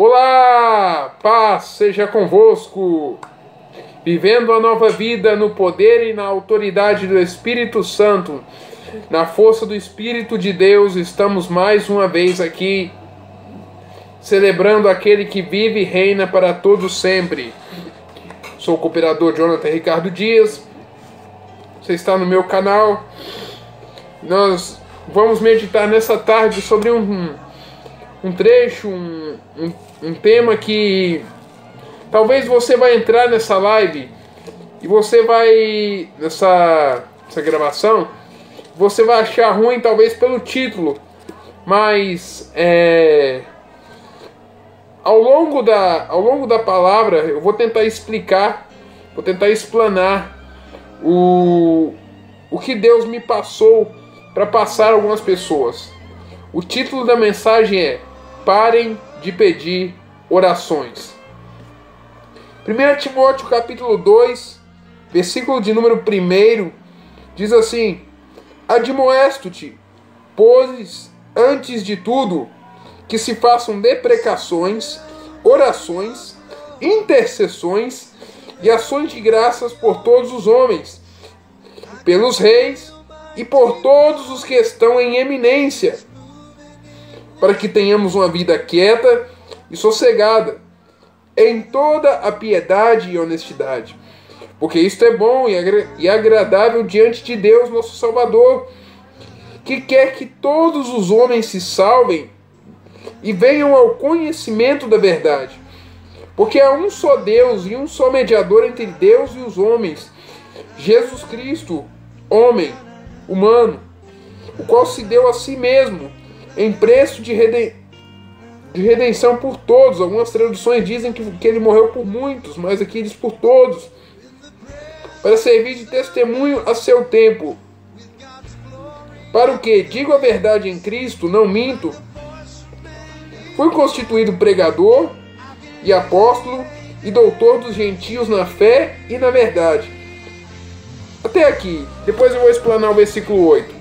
Olá, paz seja convosco, vivendo a nova vida no poder e na autoridade do Espírito Santo, na força do Espírito de Deus, estamos mais uma vez aqui, celebrando aquele que vive e reina para todos sempre. Sou o cooperador Jonathan Ricardo Dias, você está no meu canal. Nós vamos meditar nessa tarde sobre um trecho, um tema que talvez você vai entrar nessa live e você vai, nessa gravação, você vai achar ruim talvez pelo título, mas ao longo da palavra eu vou tentar explicar, vou tentar explanar o que Deus me passou para passar a algumas pessoas. O título da mensagem é: Parem de pedir orações. 1 Timóteo capítulo 2, versículo de número 1, diz assim: Admoesto-te, pois, antes de tudo, que se façam deprecações, orações, intercessões e ações de graças por todos os homens, pelos reis e por todos os que estão em eminência, para que tenhamos uma vida quieta e sossegada, em toda a piedade e honestidade. Porque isto é bom e agradável diante de Deus, nosso Salvador, que quer que todos os homens se salvem e venham ao conhecimento da verdade. Porque há um só Deus e um só mediador entre Deus e os homens, Jesus Cristo, homem, humano, o qual se deu a si mesmo em preço de redenção por todos. Algumas traduções dizem que ele morreu por muitos, mas aqui diz por todos, para servir de testemunho a seu tempo. Para o que? Digo a verdade em Cristo, não minto. Fui constituído pregador e apóstolo e doutor dos gentios na fé e na verdade. Até aqui. Depois eu vou explanar o versículo 8.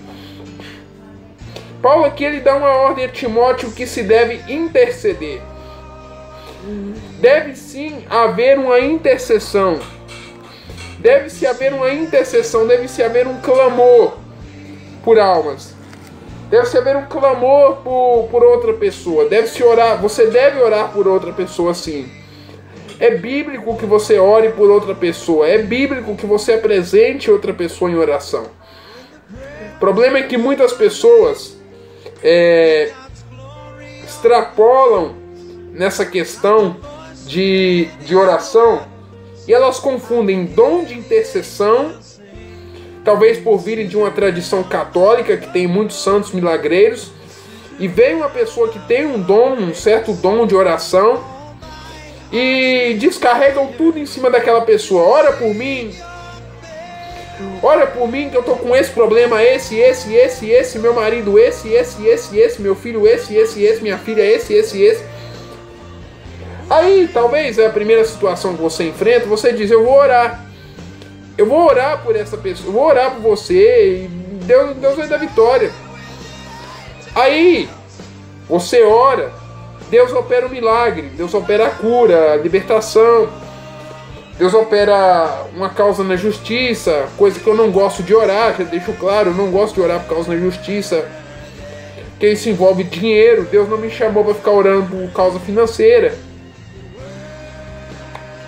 Paulo aqui ele dá uma ordem a Timóteo que se deve interceder. Deve sim haver uma intercessão. Deve-se haver uma intercessão, deve-se haver um clamor por almas. Deve-se haver um clamor por outra pessoa. Deve-se orar, você deve orar por outra pessoa sim. É bíblico que você ore por outra pessoa. É bíblico que você apresente outra pessoa em oração. O problema é que muitas pessoas extrapolam nessa questão de oração e elas confundem dom de intercessão, talvez por virem de uma tradição católica que tem muitos santos milagreiros, e vem uma pessoa que tem um certo dom de oração e descarregam tudo em cima daquela pessoa. Ora por mim que eu tô com esse problema, esse, meu marido esse, meu filho esse, minha filha esse. Aí, talvez é a primeira situação que você enfrenta, você diz: eu vou orar por essa pessoa, eu vou orar por você, e Deus vai dar vitória. Aí, você ora, Deus opera o milagre, Deus opera a cura, a libertação, Deus opera uma causa na justiça, coisa que eu não gosto de orar, já deixo claro, eu não gosto de orar por causa na justiça, que isso envolve dinheiro. Deus não me chamou para ficar orando por causa financeira.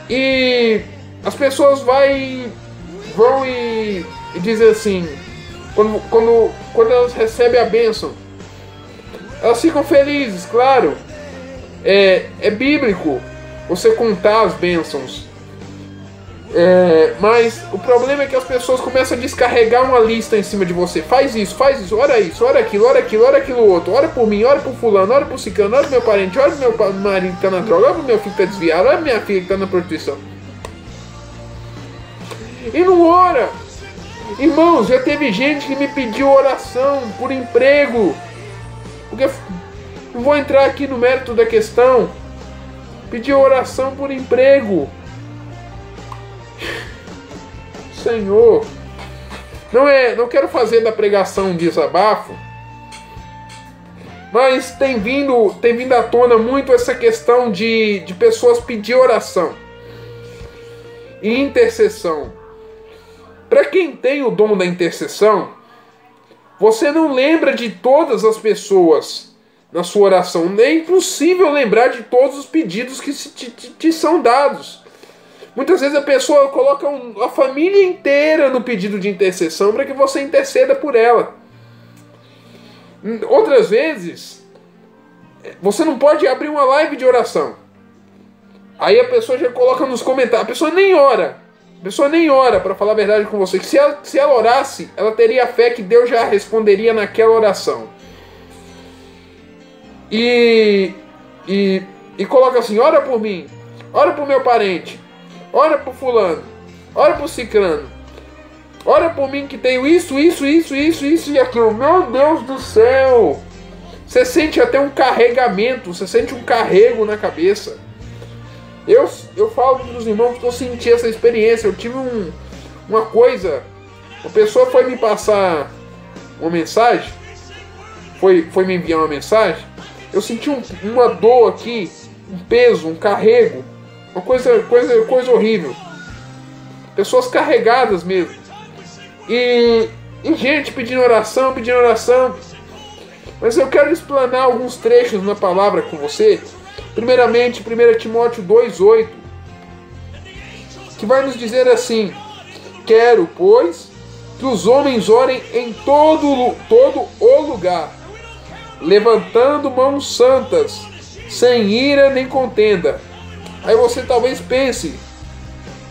E as pessoas vão e dizem assim, quando elas recebem a bênção, elas ficam felizes, claro. É bíblico você contar as bênçãos. Mas o problema é que as pessoas começam a descarregar uma lista em cima de você. Faz isso, ora aquilo outro. Ora por mim, ora por fulano, ora por ciclano, ora pro meu parente, ora pro meu marido que tá na droga, ora pro meu filho que tá desviado, ora pra minha filha que tá na prostituição. E não ora. Irmãos, já teve gente que me pediu oração por emprego. Porque não vou entrar aqui no mérito da questão. Pediu oração por emprego. Senhor, não quero fazer da pregação um desabafo, Mas tem vindo à tona muito essa questão de pessoas pedir oração e intercessão. Para quem tem o dom da intercessão, você não lembra de todas as pessoas na sua oração. É impossível lembrar de todos os pedidos que te são dados. Muitas vezes a pessoa coloca a família inteira no pedido de intercessão para que você interceda por ela. Outras vezes, você não pode abrir uma live de oração. Aí a pessoa já coloca nos comentários. A pessoa nem ora, para falar a verdade com você. Que se ela orasse, ela teria fé que Deus já responderia naquela oração. E coloca assim: ora por mim, ora por meu parente, ora por fulano, ora por ciclano, ora por mim que tenho isso e aquilo. Meu Deus do céu! Você sente até um carregamento, você sente um carrego na cabeça. Eu falo para os irmãos que eu senti essa experiência. Eu tive uma coisa. Uma pessoa foi me passar uma mensagem, foi me enviar uma mensagem. Eu senti uma dor aqui, um peso, um carrego, uma coisa horrível. Pessoas carregadas mesmo. E gente pedindo oração. Mas eu quero explanar alguns trechos na palavra com você. Primeiramente, 1 Timóteo 2,8, que vai nos dizer assim: quero, pois, que os homens orem em todo o lugar, levantando mãos santas, sem ira nem contenda. Aí você talvez pense: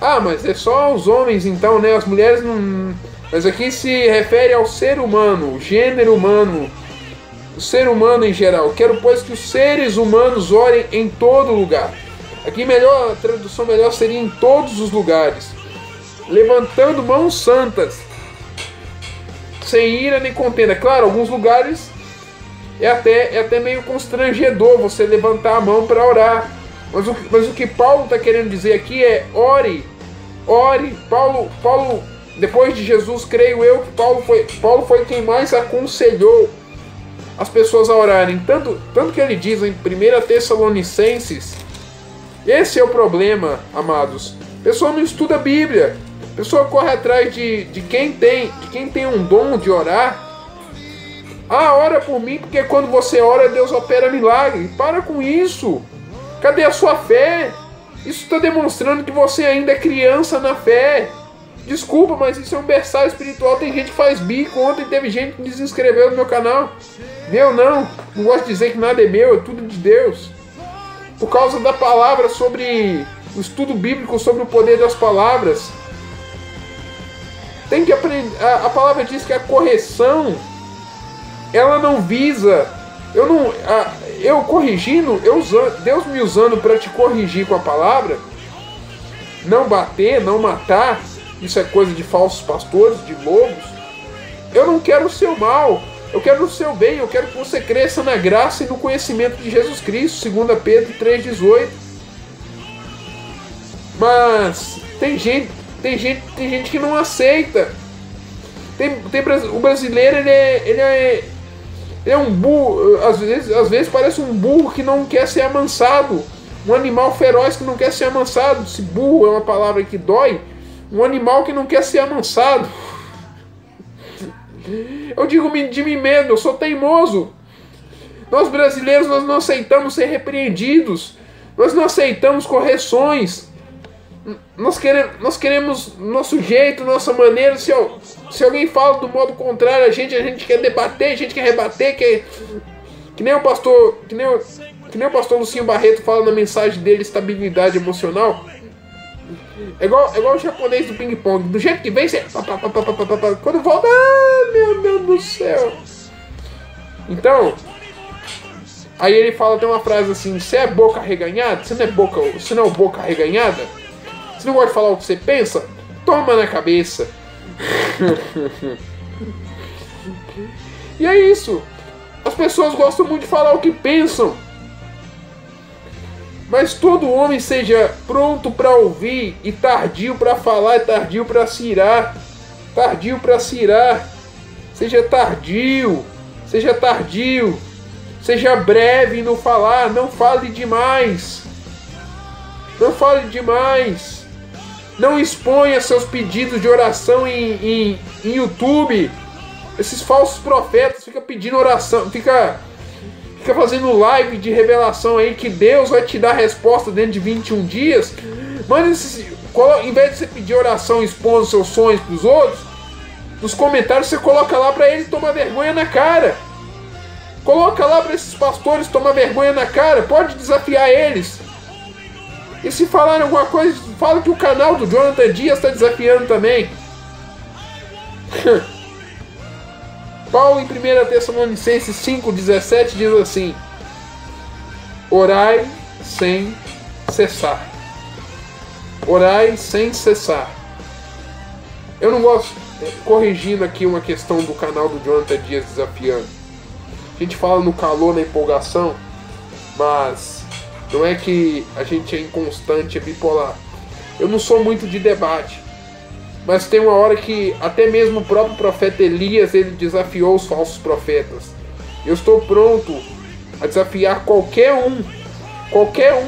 ah, mas é só os homens então, né? As mulheres não... Mas aqui se refere ao ser humano, o gênero humano, o ser humano em geral. Quero, pois, que os seres humanos orem em todo lugar. Aqui a tradução melhor seria em todos os lugares, levantando mãos santas, sem ira nem contenda. Claro, alguns lugares é até meio constrangedor você levantar a mão para orar. Mas o que Paulo está querendo dizer aqui é: ore. Paulo, depois de Jesus, creio eu que Paulo foi quem mais aconselhou as pessoas a orarem. Tanto que ele diz em 1 Tessalonicenses, esse é o problema, amados. A pessoa não estuda a Bíblia. A pessoa corre atrás de quem tem um dom de orar. Ah, ora por mim, porque quando você ora, Deus opera milagre. Para com isso. Cadê a sua fé? Isso está demonstrando que você ainda é criança na fé. Desculpa, mas isso é um berçário espiritual. Tem gente que faz bico. Ontem teve gente que desinscreveu no meu canal. Meu não gosto de dizer que nada é meu, é tudo de Deus. Por causa da palavra sobre o estudo bíblico, sobre o poder das palavras. Tem que aprender. A palavra diz que a correção, ela não visa. Eu corrigindo, Deus me usando para te corrigir com a palavra. Não bater, não matar. Isso é coisa de falsos pastores, de lobos. Eu não quero o seu mal. Eu quero o seu bem. Eu quero que você cresça na graça e no conhecimento de Jesus Cristo. 2 Pedro 3,18. Mas tem gente que não aceita. O brasileiro ele é um burro. Às vezes parece um burro que não quer ser amansado. Um animal feroz que não quer ser amansado. Se burro é uma palavra que dói. Um animal que não quer ser amansado. Eu digo de mim mesmo, eu sou teimoso. Nós brasileiros, nós não aceitamos ser repreendidos. Nós não aceitamos correções. Nós queremos nosso jeito, nossa maneira. Se alguém fala do modo contrário a gente quer debater, a gente quer rebater, que nem o pastor Lucinho Barreto fala na mensagem dele, estabilidade emocional. É igual o japonês do ping-pong. Do jeito que vem, você... Quando volta... Ah, meu Deus do céu. Então... Aí ele fala, tem uma frase assim: você é boca reganhada? Você não é boca reganhada? Você não gosta de falar o que você pensa? Toma na cabeça. E é isso. As pessoas gostam muito de falar o que pensam. Mas todo homem seja pronto para ouvir e tardio para falar e tardio para se irar. Tardio para se irar. Seja tardio. Seja breve no falar, não fale demais. Não fale demais. Não exponha seus pedidos de oração em YouTube. Esses falsos profetas ficam pedindo oração, fica fazendo live de revelação aí que Deus vai te dar a resposta dentro de 21 dias. Mas em vez de você pedir oração expondo seus sonhos para os outros, nos comentários você coloca lá para ele tomar vergonha na cara. Coloca lá para esses pastores tomar vergonha na cara. Pode desafiar eles. E se falarem alguma coisa, fala que o canal do Jonathan Dias está desafiando também. Paulo em 1 Tessalonicenses 5,17 diz assim: orai sem cessar. Orai sem cessar. Eu não gosto, corrigindo aqui uma questão do canal do Jonathan Dias desafiando. A gente fala no calor, na empolgação, mas não é que a gente é inconstante, é bipolar. Eu não sou muito de debate, mas tem uma hora que até mesmo o próprio profeta Elias, ele desafiou os falsos profetas. Eu estou pronto a desafiar qualquer um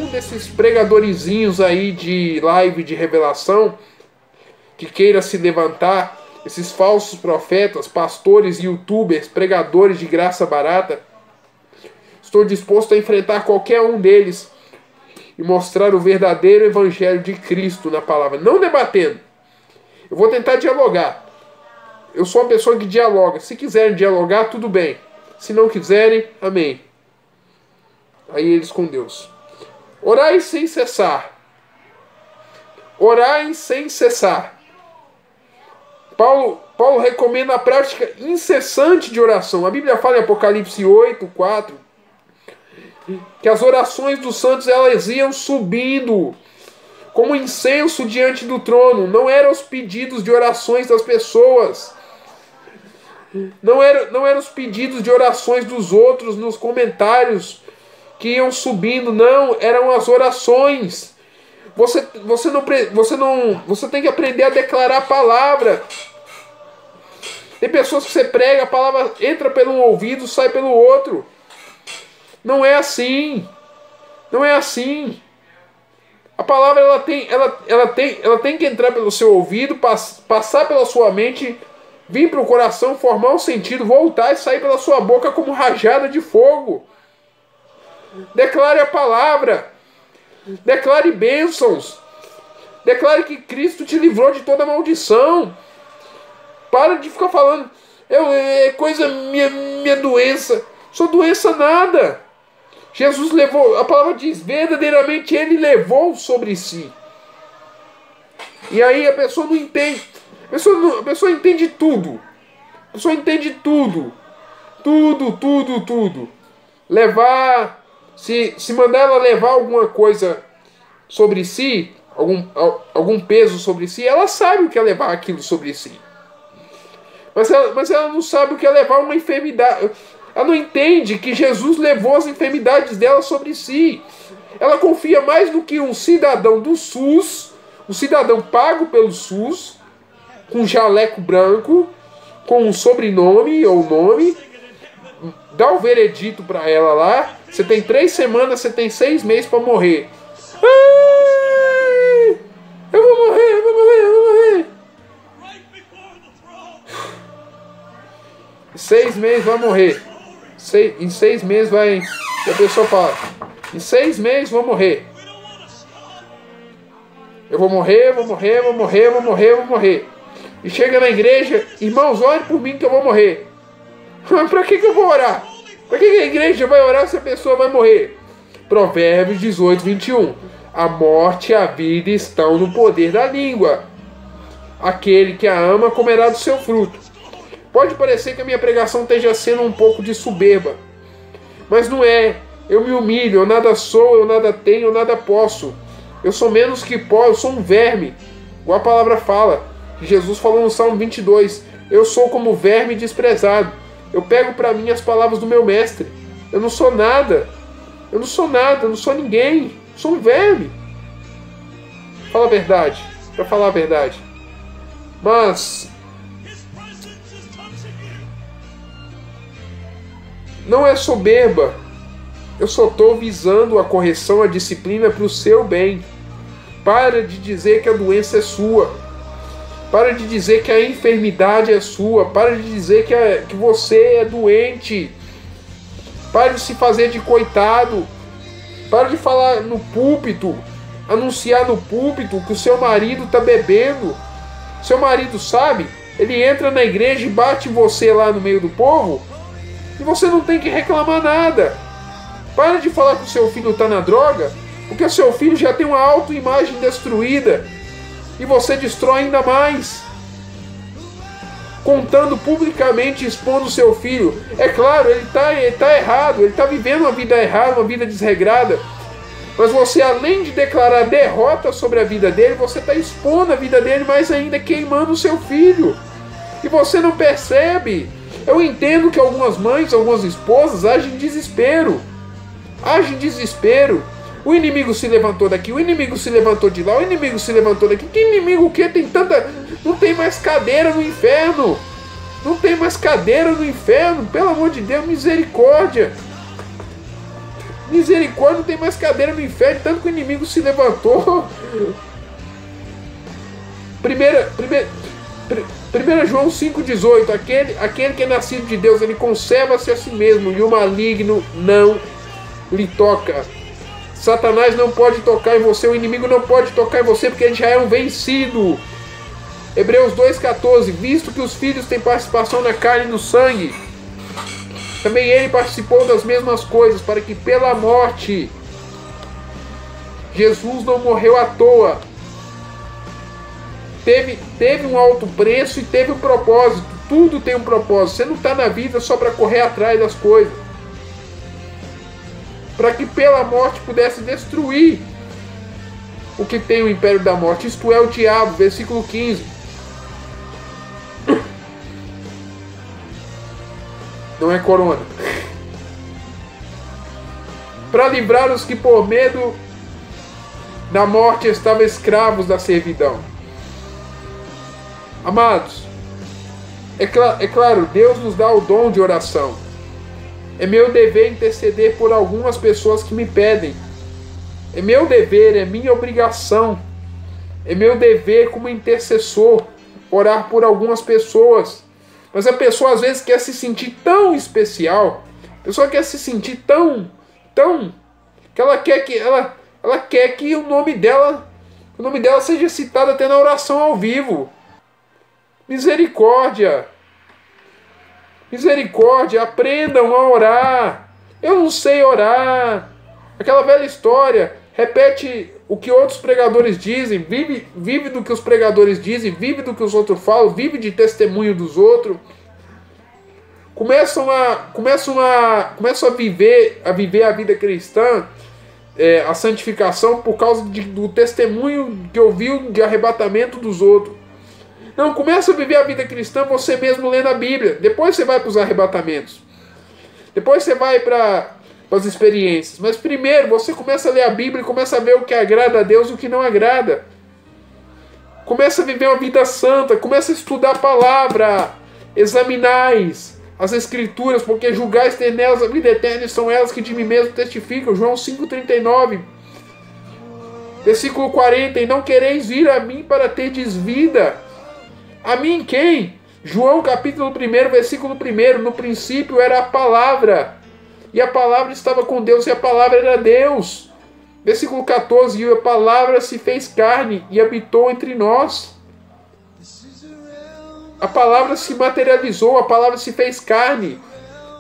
desses pregadorizinhos aí de live de revelação que queira se levantar, esses falsos profetas, pastores, youtubers, pregadores de graça barata. Estou disposto a enfrentar qualquer um deles e mostrar o verdadeiro evangelho de Cristo na palavra, não debatendo. Eu vou tentar dialogar. Eu sou uma pessoa que dialoga. Se quiserem dialogar, tudo bem. Se não quiserem, amém. Aí eles com Deus. Orai sem cessar. Orai sem cessar. Paulo recomenda a prática incessante de oração. A Bíblia fala em Apocalipse 8:4 que as orações dos santos elas iam subindo como incenso diante do trono. Não eram os pedidos de orações das pessoas. Não eram os pedidos de orações dos outros nos comentários que iam subindo. Não, eram as orações. Você tem que aprender a declarar a palavra. Tem pessoas que você prega, a palavra entra pelo um ouvido, sai pelo outro. Não é assim. Não é assim. A palavra ela tem que entrar pelo seu ouvido, passar pela sua mente, vir para o coração, formar um sentido, voltar e sair pela sua boca como rajada de fogo. Declare a palavra. Declare bênçãos. Declare que Cristo te livrou de toda maldição. Para de ficar falando, é coisa minha doença. Sua doença nada. Jesus levou, a palavra diz, verdadeiramente Ele levou sobre si. E aí a pessoa não entende. A pessoa entende tudo. A pessoa entende tudo. Tudo. Levar, se mandar ela levar alguma coisa sobre si, algum peso sobre si, ela sabe o que é levar aquilo sobre si. Mas ela não sabe o que é levar uma enfermidade. Ela não entende que Jesus levou as enfermidades dela sobre si. Ela confia mais no que um cidadão do SUS, um cidadão pago pelo SUS, com um jaleco branco, com um sobrenome ou nome, dá o veredito para ela lá. Você tem 3 semanas, você tem 6 meses para morrer. Ai, eu vou morrer. 6 meses vai morrer. Em 6 meses vai. E a pessoa fala: em 6 meses vou morrer. Eu vou morrer. E chega na igreja: irmãos, orem por mim que eu vou morrer. Para que eu vou orar? Para que a igreja vai orar se a pessoa vai morrer? Provérbios 18:21. A morte e a vida estão no poder da língua. Aquele que a ama comerá do seu fruto. Pode parecer que a minha pregação esteja sendo um pouco de soberba, mas não é. Eu me humilho, eu nada sou, eu nada tenho, eu nada posso. Eu sou menos que pó, eu sou um verme. Igual a palavra fala. Jesus falou no Salmo 22. Eu sou como verme desprezado. Eu pego para mim as palavras do meu mestre. Eu não sou nada. Eu não sou ninguém. Eu sou um verme. Fala a verdade. Para falar a verdade. Mas não é soberba Eu só estou visando a correção, a disciplina para o seu bem. Para de dizer que a doença é sua. Para de dizer que a enfermidade é sua. Para de dizer que você é doente. Para de se fazer de coitado. Para de falar no púlpito, anunciar no púlpito que o seu marido está bebendo. Seu marido sabe, ele entra na igreja e bate você lá no meio do povo e você não tem que reclamar nada. Para de falar que o seu filho está na droga, porque o seu filho já tem uma autoimagem destruída e você destrói ainda mais. Contando publicamente, expondo o seu filho. É claro, ele está errado, ele está vivendo uma vida errada, uma vida desregrada. Mas você, além de declarar derrota sobre a vida dele, você está expondo a vida dele, mais ainda queimando o seu filho. E você não percebe. Eu entendo que algumas mães, algumas esposas agem em desespero. Agem em desespero. O inimigo se levantou daqui, o inimigo se levantou de lá, o inimigo se levantou daqui. Que inimigo o quê? Tem tanta... Não tem mais cadeira no inferno. Não tem mais cadeira no inferno. Pelo amor de Deus, misericórdia. Misericórdia, não tem mais cadeira no inferno. Tanto que o inimigo se levantou. 1 João 5,18. Aquele que é nascido de Deus, ele conserva-se a si mesmo, e o maligno não lhe toca. Satanás não pode tocar em você, o inimigo não pode tocar em você, porque ele já é um vencido. Hebreus 2,14. Visto que os filhos têm participação na carne e no sangue, também ele participou das mesmas coisas, para que pela morte Jesus não morreu à toa. Teve um alto preço e teve um propósito. Tudo tem um propósito. Você não está na vida só para correr atrás das coisas. Para que pela morte pudesse destruir o que tem o império da morte. Isto é, o diabo. Versículo 15. Não é corona. Para livrar os que por medo da morte estavam escravos da servidão. Amados, é claro, Deus nos dá o dom de oração. É meu dever interceder por algumas pessoas que me pedem. É meu dever, é minha obrigação. É meu dever como intercessor orar por algumas pessoas. Mas a pessoa às vezes quer se sentir tão especial. A pessoa quer se sentir tão que ela quer que o nome dela seja citado até na oração ao vivo. Misericórdia. Misericórdia, aprendam a orar. Eu não sei orar. Aquela velha história. Repete o que outros pregadores dizem. Vive do que os pregadores dizem. Vive do que os outros falam. Vive de testemunho dos outros. Começam a viver a vida cristã, a santificação, por causa do testemunho que ouviu de arrebatamento dos outros. Não, começa a viver a vida cristã você mesmo lendo a Bíblia. Depois você vai para os arrebatamentos. Depois você vai para as experiências. Mas primeiro você começa a ler a Bíblia e começa a ver o que agrada a Deus e o que não agrada. Começa a viver uma vida santa. Começa a estudar a palavra. Examinais as Escrituras, porque julgais ter nelas a vida eterna, e são elas que de mim mesmo testificam. João 5,39. Versículo 40. E não quereis vir a mim para terdes vida. A mim quem? João capítulo 1, versículo 1. No princípio era a palavra, e a palavra estava com Deus, e a palavra era Deus. Versículo 14. E a palavra se fez carne e habitou entre nós. A palavra se materializou, a palavra se fez carne.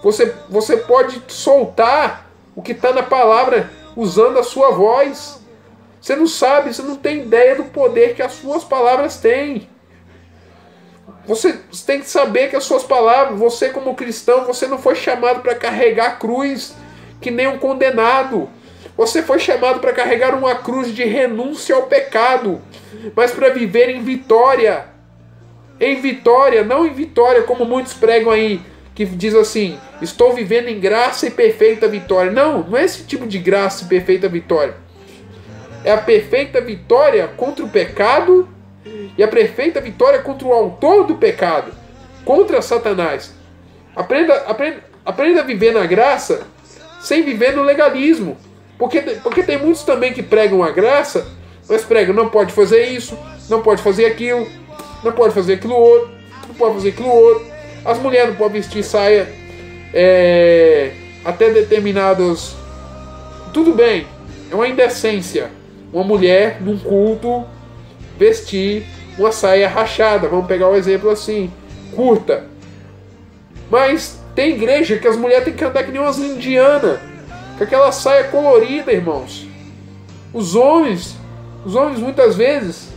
Você pode soltar o que está na palavra usando a sua voz. Você não sabe, você não tem ideia do poder que as suas palavras têm. Você tem que saber que as suas palavras, você como cristão, você não foi chamado para carregar a cruz que nem um condenado. Você foi chamado para carregar uma cruz de renúncia ao pecado, mas para viver em vitória. Em vitória, não em vitória como muitos pregam aí, que diz assim, estou vivendo em graça e perfeita vitória. Não é esse tipo de graça e perfeita vitória. É a perfeita vitória contra o pecado e a perfeita vitória contra o autor do pecado, contra Satanás. Aprenda a viver na graça sem viver no legalismo. Porque tem muitos também que pregam a graça, mas pregam, não pode fazer isso, não pode fazer aquilo, não pode fazer aquilo outro, não pode fazer aquilo outro. As mulheres não podem vestir saia até determinados... Tudo bem, é uma indecência uma mulher num culto vestir uma saia rachada, vamos pegar o exemplo assim, curta. Mas tem igreja que as mulheres têm que andar que nem umas indianas, com aquela saia colorida, irmãos. Os homens muitas vezes,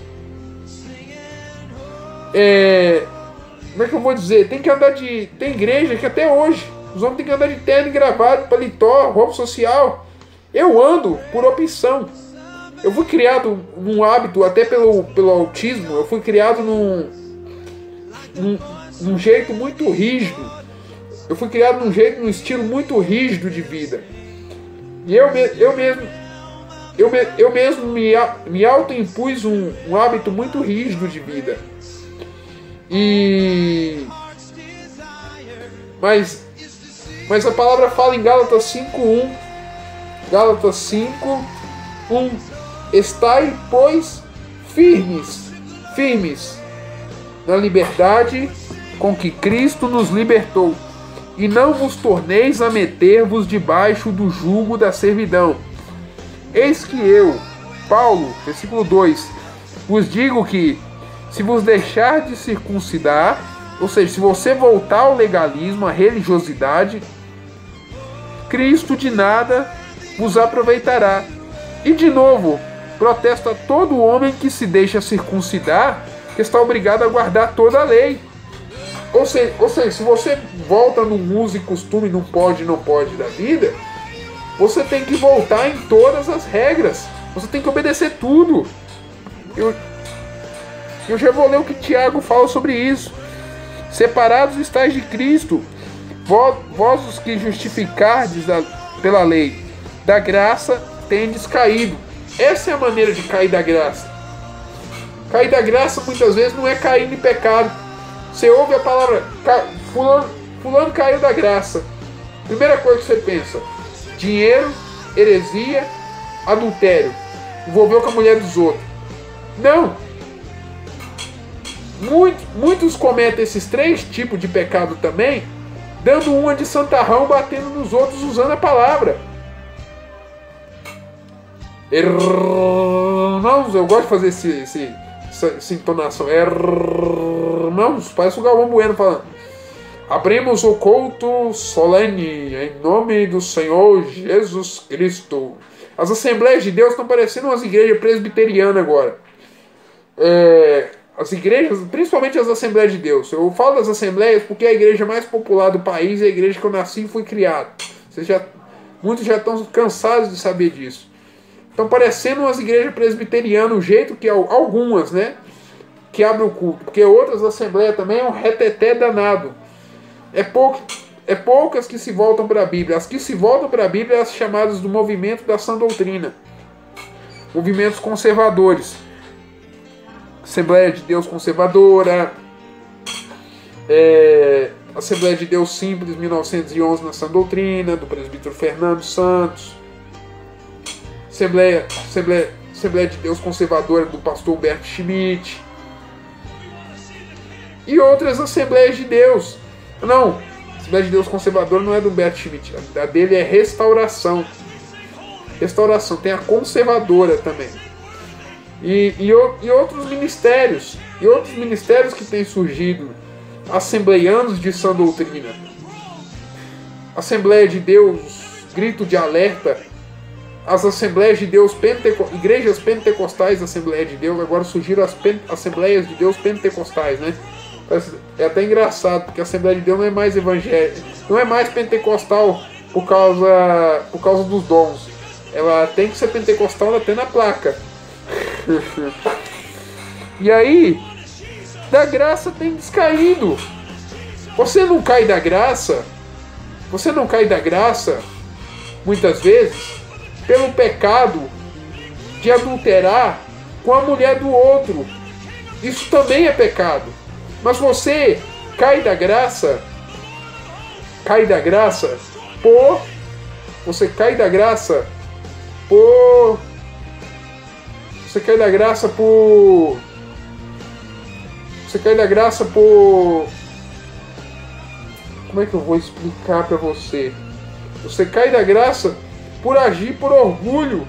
como é que eu vou dizer? Tem igreja que até hoje os homens têm que andar de terno e gravata, paletó, roupa social. Eu ando por opção. Eu fui criado num hábito, até pelo autismo, eu fui criado num jeito muito rígido. Eu fui criado num estilo muito rígido de vida. E eu mesmo me auto-impus um hábito muito rígido de vida. Mas a palavra fala em Gálatas 5:1. Gálatas 5:1. Estai, pois, firmes na liberdade com que Cristo nos libertou, e não vos torneis a meter-vos debaixo do jugo da servidão. Eis que eu, Paulo, versículo 2, vos digo que, se vos deixar de circuncidar, ou seja, se você voltar ao legalismo, à religiosidade, Cristo de nada vos aproveitará. E de novo, protesto a todo homem que se deixa circuncidar, que está obrigado a guardar toda a lei. Ou seja, se você volta no uso e costume, não pode da vida, você tem que voltar em todas as regras. Você tem que obedecer tudo. Eu já vou ler o que Tiago fala sobre isso. Separados estáis de Cristo, vós os que justificardes pela lei, da graça tendes caído. Essa é a maneira de cair da graça. Cair da graça muitas vezes não é cair em pecado. Você ouve a palavra, fulano caiu da graça. Primeira coisa que você pensa: dinheiro, heresia, adultério, envolveu com a mulher dos outros. Não. Muitos cometem esses 3 tipos de pecado também, dando uma de santarrão, batendo nos outros, usando a palavra. Irmãos, eu gosto de fazer essa entonação. Irmãos, parece o Galvão Bueno falando. Abrimos o culto solene em nome do Senhor Jesus Cristo. As Assembleias de Deus estão parecendo umas igrejas presbiterianas agora. As igrejas, principalmente as Assembleias de Deus. Eu falo das Assembleias porque é a igreja mais popular do país e é a igreja que eu nasci e fui criado. Muitos já estão cansados de saber disso. Estão parecendo umas igrejas presbiterianas, o jeito que algumas, né, que abrem o culto. Porque outras Assembleias também é um reteté danado. É poucas que se voltam para a Bíblia. As que se voltam para a Bíblia são as chamadas do movimento da sã doutrina. Movimentos conservadores. Assembleia de Deus Conservadora, Assembleia de Deus Simples, 1911, na Sã Doutrina, do presbítero Fernando Santos, Assembleia de Deus Conservadora, do pastor Humberto Schmidt, e outras Assembleias de Deus. Não, Assembleia de Deus Conservadora não é do Humberto Schmidt, a dele é Restauração. Tem a Conservadora também. E outros ministérios que têm surgido, assembleianos de sã doutrina, Assembleia de Deus, grito de alerta, as Assembleias de Deus, igrejas pentecostais, Assembleia de Deus, agora surgiram as Assembleias de Deus pentecostais, né? É até engraçado, porque a Assembleia de Deus não é mais evangélica, não é mais pentecostal por causa dos dons. Ela tem que ser pentecostal até na placa. E aí, da graça tem descaído. Você não cai da graça muitas vezes pelo pecado de adulterar com a mulher do outro. Isso também é pecado. Mas você cai da graça por Você cai da graça por... Você cai da graça por... Você cai da graça por... Como é que eu vou explicar pra você? Você cai da graça por agir por orgulho,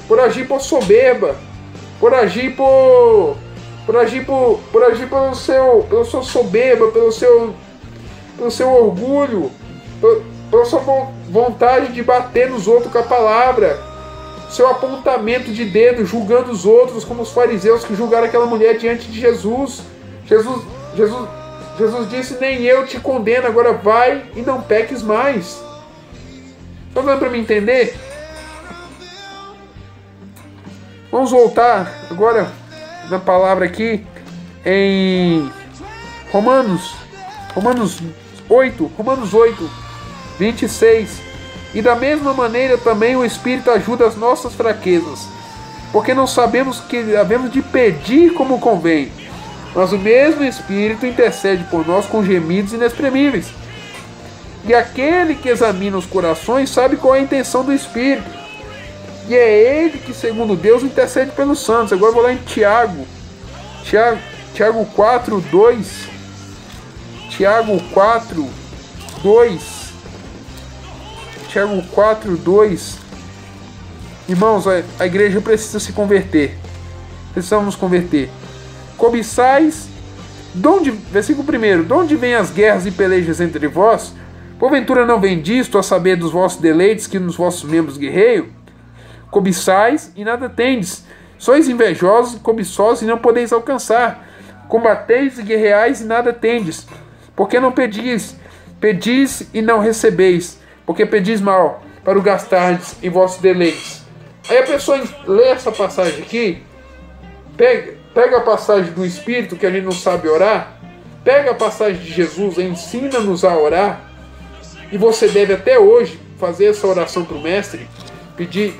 por agir por soberba, por agir pela sua soberba, pelo seu orgulho, pela sua vontade de bater nos outros com a palavra, seu apontamento de dedo, julgando os outros como os fariseus que julgaram aquela mulher diante de Jesus. Jesus disse: nem eu te condeno, agora vai e não peques mais. Está dando para me entender? Vamos voltar agora na palavra aqui em Romanos 8, 26. E da mesma maneira também o Espírito ajuda as nossas fraquezas, porque não sabemos o que havemos de pedir como convém, mas o mesmo Espírito intercede por nós com gemidos inexprimíveis. E aquele que examina os corações sabe qual é a intenção do Espírito, e é ele que, segundo Deus, intercede pelos santos. Agora eu vou lá em Tiago 4:2. Tiago 4:2. Irmãos, a igreja precisa se converter. Precisamos nos converter. Cobiçais, versículo 1: de onde vêm as guerras e pelejas entre vós? Porventura não vem disto, a saber dos vossos deleites, que nos vossos membros guerreiam? Cobiçais e nada tendes. Sois invejosos e cobiçosos e não podeis alcançar. Combateis e guerreais e nada tendes. Porque não pedis? Pedis e não recebeis, porque pedis mal, para o gastardes em vossos deleites. Aí a pessoa lê essa passagem aqui, pega a passagem do Espírito, que a gente não sabe orar, pega a passagem de Jesus, ensina-nos a orar, e você deve até hoje fazer essa oração para o Mestre, pedir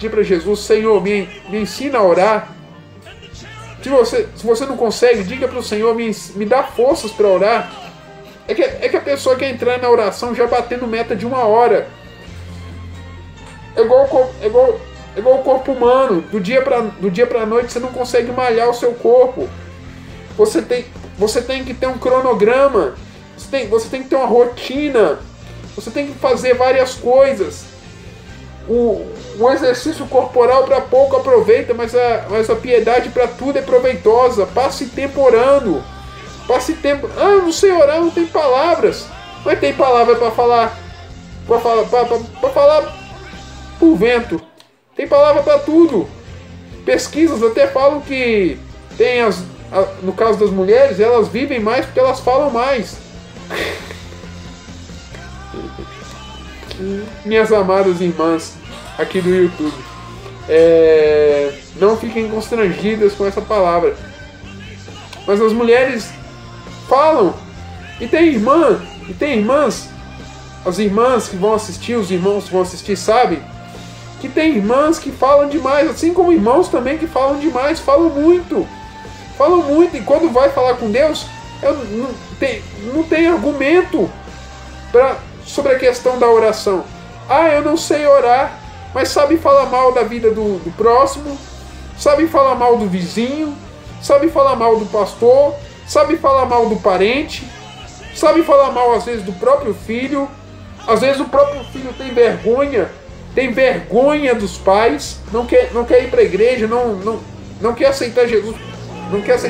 para Jesus: Senhor, me ensina a orar. Se você não consegue, diga para o Senhor: me dá forças para orar. É que a pessoa quer entrar na oração já batendo meta de 1 hora. É igual o corpo humano. Do dia para noite você não consegue malhar o seu corpo. Você tem que ter um cronograma. Você tem que ter uma rotina. Você tem que fazer várias coisas. O exercício corporal para pouco aproveita, mas a piedade para tudo é proveitosa. Passe tempo orando. Passe tempo. Eu não sei orar, não tem palavras. Mas tem palavra para falar. Para falar por vento. Tem palavra para tudo. Pesquisas até falam que tem no caso das mulheres, elas vivem mais porque elas falam mais. Minhas amadas irmãs aqui do YouTube, não fiquem constrangidas com essa palavra, mas as mulheres falam, e tem irmãs, as irmãs que vão assistir, os irmãos que vão assistir sabem que tem irmãs que falam demais, assim como irmãos também que falam demais, falam muito, e quando vai falar com Deus, não tem argumento sobre a questão da oração. Eu não sei orar, mas sabe falar mal da vida do próximo, sabe falar mal do vizinho, sabe falar mal do pastor, sabe falar mal do parente, sabe falar mal às vezes do próprio filho. Às vezes o próprio filho tem vergonha dos pais, não quer ir para a igreja, não quer aceitar Jesus, por causa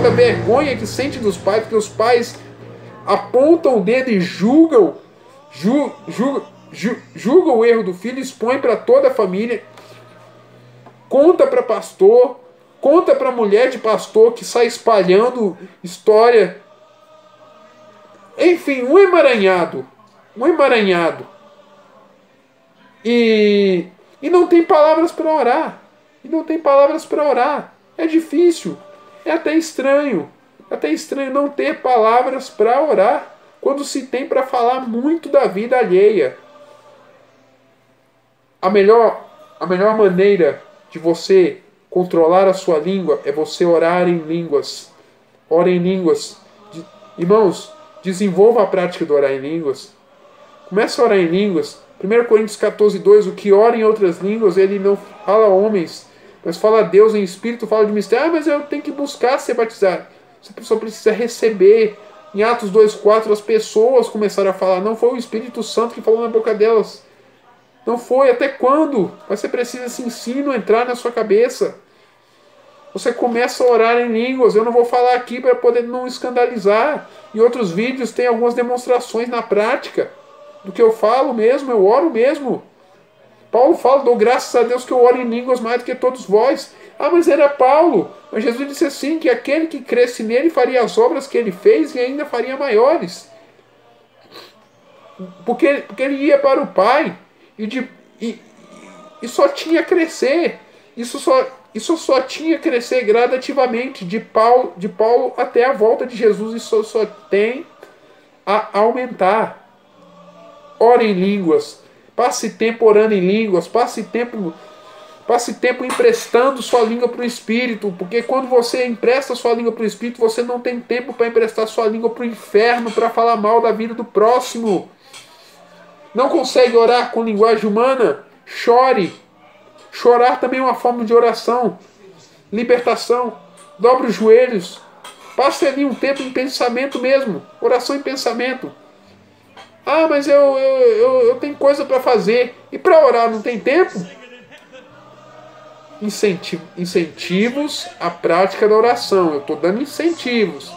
da vergonha que sente dos pais, porque os pais apontam o dedo e julgam o erro do filho, expõe para toda a família, conta para pastor, conta para mulher de pastor que sai espalhando história. Enfim, um emaranhado. E não tem palavras para orar. É difícil. É até estranho não ter palavras para orar quando se tem para falar muito da vida alheia. A melhor maneira de você controlar a sua língua é você orar em línguas. Ore em línguas. Irmãos, desenvolva a prática de orar em línguas. Começa a orar em línguas. 1 Coríntios 14:2, o que ora em outras línguas, ele não fala a homens, mas fala a Deus em espírito, fala de mistério. Mas eu tenho que buscar ser batizado. Essa pessoa precisa receber. Em Atos 2:4, as pessoas começaram a falar. Não foi o Espírito Santo que falou na boca delas. Não foi. Até quando? Mas você precisa esse ensino entrar na sua cabeça. Você começa a orar em línguas. Eu não vou falar aqui para poder não escandalizar. Em outros vídeos tem algumas demonstrações na prática do que eu falo mesmo, eu oro mesmo. Paulo fala, dou graças a Deus que eu oro em línguas mais do que todos vós. Ah, mas era Paulo. Mas Jesus disse assim, que aquele que cresce nele faria as obras que ele fez e ainda faria maiores. Porque ele ia para o Pai e só tinha a crescer. Isso só tinha a crescer gradativamente de Paulo até a volta de Jesus. Isso só tem a aumentar. Ore em línguas. Passe tempo orando em línguas. Passe tempo emprestando sua língua para o Espírito. Porque quando você empresta sua língua para o Espírito, você não tem tempo para emprestar sua língua para o inferno, para falar mal da vida do próximo. Não consegue orar com linguagem humana? Chore. Chorar também é uma forma de oração. Libertação. Dobre os joelhos. Passe ali um tempo em pensamento mesmo. Oração em pensamento. Ah, mas eu tenho coisa para fazer. E para orar não tem tempo? Incentivos à prática da oração. Eu estou dando incentivos.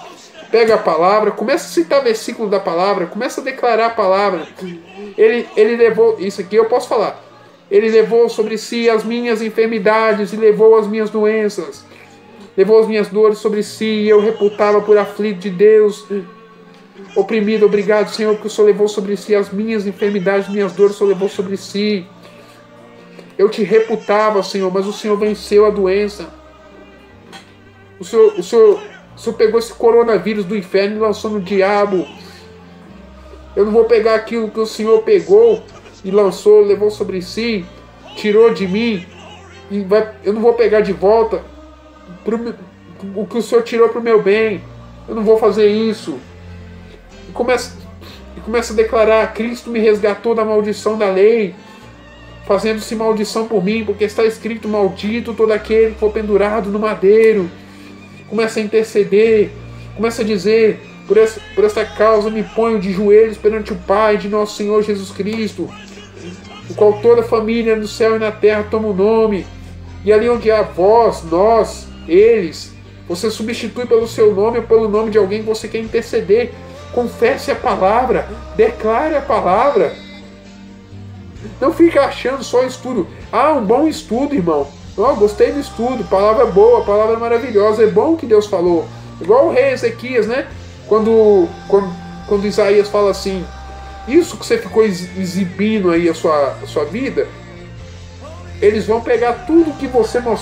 Pega a palavra, começa a citar versículo da palavra, começa a declarar a palavra. Ele levou, isso aqui eu posso falar. Ele levou sobre si as minhas enfermidades e levou as minhas doenças. Levou as minhas dores sobre si e eu reputava por aflito de Deus. Oprimido, obrigado, Senhor, porque o Senhor levou sobre si as minhas enfermidades, minhas dores, o Senhor levou sobre si. Eu te reputava, Senhor, mas o Senhor venceu a doença. O Senhor pegou esse coronavírus do inferno e lançou no diabo. Eu não vou pegar aquilo que o Senhor pegou e lançou, levou sobre si, tirou de mim, eu não vou pegar de volta o que o Senhor tirou para o meu bem. Eu não vou fazer isso. E começa a declarar: Cristo me resgatou da maldição da lei, fazendo-se maldição por mim, porque está escrito: maldito todo aquele que for pendurado no madeiro. Começa a interceder, começa a dizer: por esta causa me ponho de joelhos perante o Pai de nosso Senhor Jesus Cristo, o qual toda a família no céu e na terra toma o nome. E ali onde há vós, nós, eles, você substitui pelo seu nome ou pelo nome de alguém que você quer interceder. Confesse a palavra, declare a palavra. Não fica achando só estudo. Ah, um bom estudo, irmão. Oh, gostei do estudo, palavra boa, palavra maravilhosa. É bom que Deus falou. Igual o rei Ezequias, né? Quando Isaías fala assim: isso que você ficou exibindo aí a sua vida, eles vão pegar tudo que você mostrou